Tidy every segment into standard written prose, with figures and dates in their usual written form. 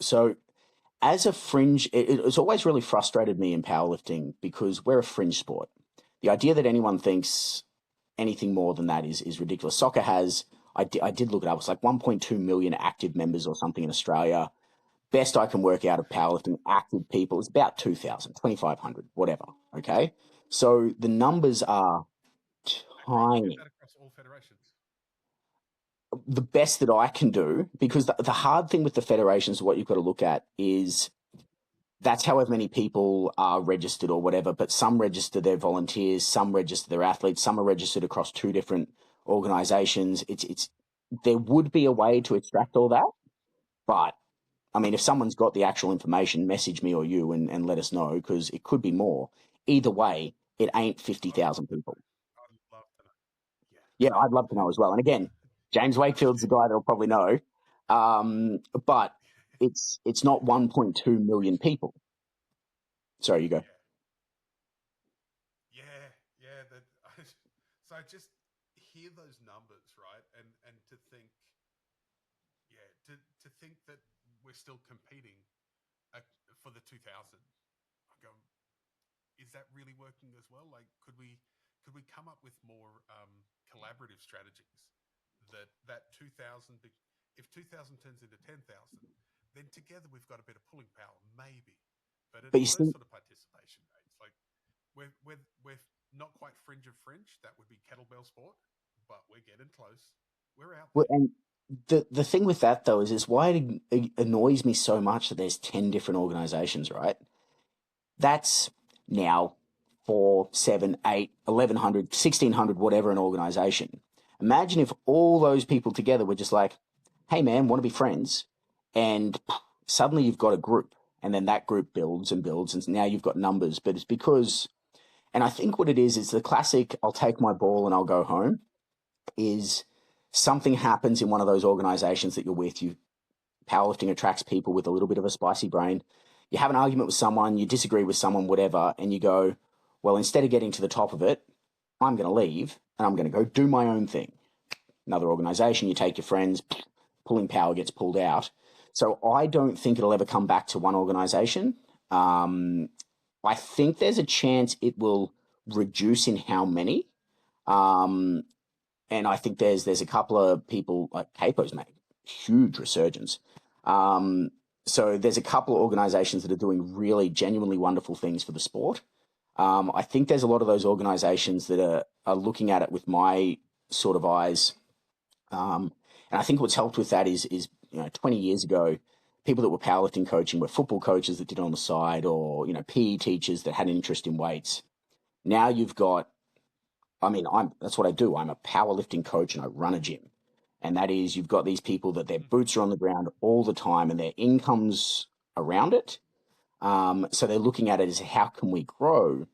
So as a fringe, it's always really frustrated me in powerlifting because we're a fringe sport. The idea that anyone thinks anything more than that is ridiculous. Soccer has, I did look it up, it's like 1.2 million active members or something in Australia. Best I can work out of powerlifting active people is about 2,000, 2,500, whatever. Okay. So the numbers are Okay, is tiny. that across all federations? The best that I can do, because the hard thing with the federations, what you've got to look at is that's however many people are registered or whatever, but some register their volunteers, some register their athletes, some are registered across two different organizations. There would be a way to extract all that, but I mean, if someone's got the actual information, message me or you and let us know because it could be more. Either way, it ain't I'd 50,000 people. love to know. Yeah, Yeah, so I'd love to know as well. And again, James last Wakefield's the year, guy that'll probably know. But it's not 1.2 million Fringe. people. Sorry, you go. Yeah, yeah, yeah. That so I just hear those numbers, right, and to think, yeah, to think that we're still competing uh, for the 2000. I go, is that really working as well? Like, could we come up with more collaborative strategies that 2000, if 2000 turns into 10,000, then together we've got a bit of pulling power, maybe. But at But you those see, sort of participation rates, like we're not quite fringe of fringe. That would be kettlebell sport, but we're getting close. We're out well, there. and the thing with that though is why it annoys me so much that there's 10 different organizations, right? That's now 4, 7, 8, 1100, 1600, whatever an organization. Imagine if all those people together were just like, hey man, want to be friends? And suddenly you've got a group. And then that group builds and builds. And now you've got numbers. But it's because, and I think what it is the classic, I'll take my ball and I'll go home, is something happens in one of those organizations that you're with. Powerlifting attracts people with a little bit of a spicy brain. You have an argument with someone, you disagree with someone, whatever, and you go, well, instead of getting to the top of it, I'm going to leave and I'm going to go do my own thing. Another organization, you take your friends, pulling power gets pulled out. So I don't think it'll ever come back to one organization. I think there's a chance it will reduce in how many. Um, and I think there's a couple of people like Capo's made huge resurgence. Um, so there's a couple of organizations that are doing really genuinely wonderful things for the sport. I think there's a lot of those organizations that are looking at it with my sort of eyes. And I think what's helped with that is 20 years ago, people that were powerlifting coaching were football coaches that did it on the side, or PE teachers that had an interest in weights. Now you've got, I mean, that's what I do. I'm a powerlifting coach and I run a gym. And that is, you've got these people that their boots are on the ground all the time and their income's around it. So they're looking at it as how can we grow?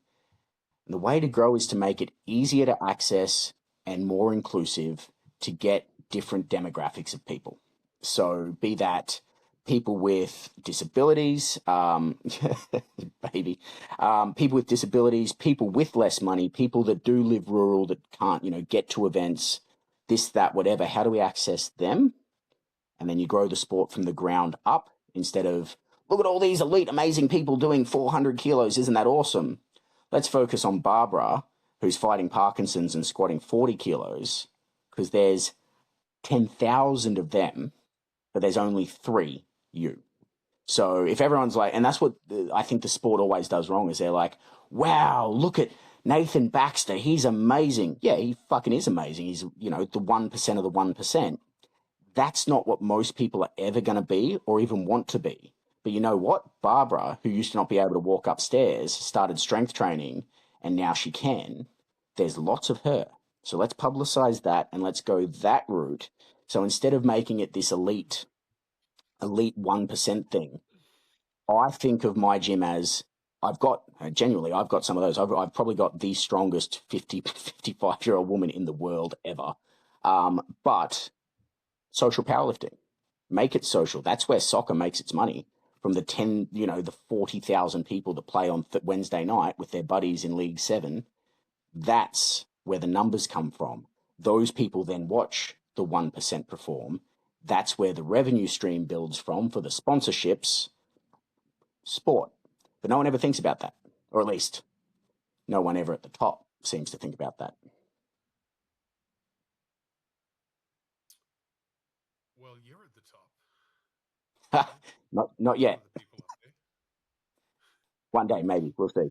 And the way to grow is to make it easier to access and more inclusive to get different demographics of people. So be that people with disabilities, baby, people with disabilities, people with less money, people that do live rural that can't, get to events, this, that, whatever. How do we access them? And then you grow the sport from the ground up instead of, look at all these elite, amazing people doing 400 kilos. Isn't that awesome? Let's focus on Barbara, who's fighting Parkinson's and squatting 40 kilos, because there's 10,000 of them, but there's only three you. So if everyone's like, and that's what I think the sport always does wrong, is they're like, wow, look at Nathan Baxter. He's amazing. Yeah, he fucking is amazing. He's, the 1% of the 1%. That's not what most people are ever going to be or even want to be. But you know what? Barbara, who used to not be able to walk upstairs, started strength training and now she can. There's lots of her. So let's publicize that and let's go that route. So instead of making it this elite 1% thing, I think of my gym as genuinely, I've got some of those. I've probably got the strongest 50, 55-year-old woman in the world ever. But social powerlifting. Make it social. That's where soccer makes its money. From the the 40,000 people that play on Wednesday night with their buddies in League 7, that's where the numbers come from. Those people then watch the 1% perform. that's where the revenue stream builds from for the sponsorships, sport. But no one ever thinks about that, or at least no one ever at the top seems to think about that. Well, you're at the top. Right? Not yet. One of the people up there. One day, maybe. We'll see.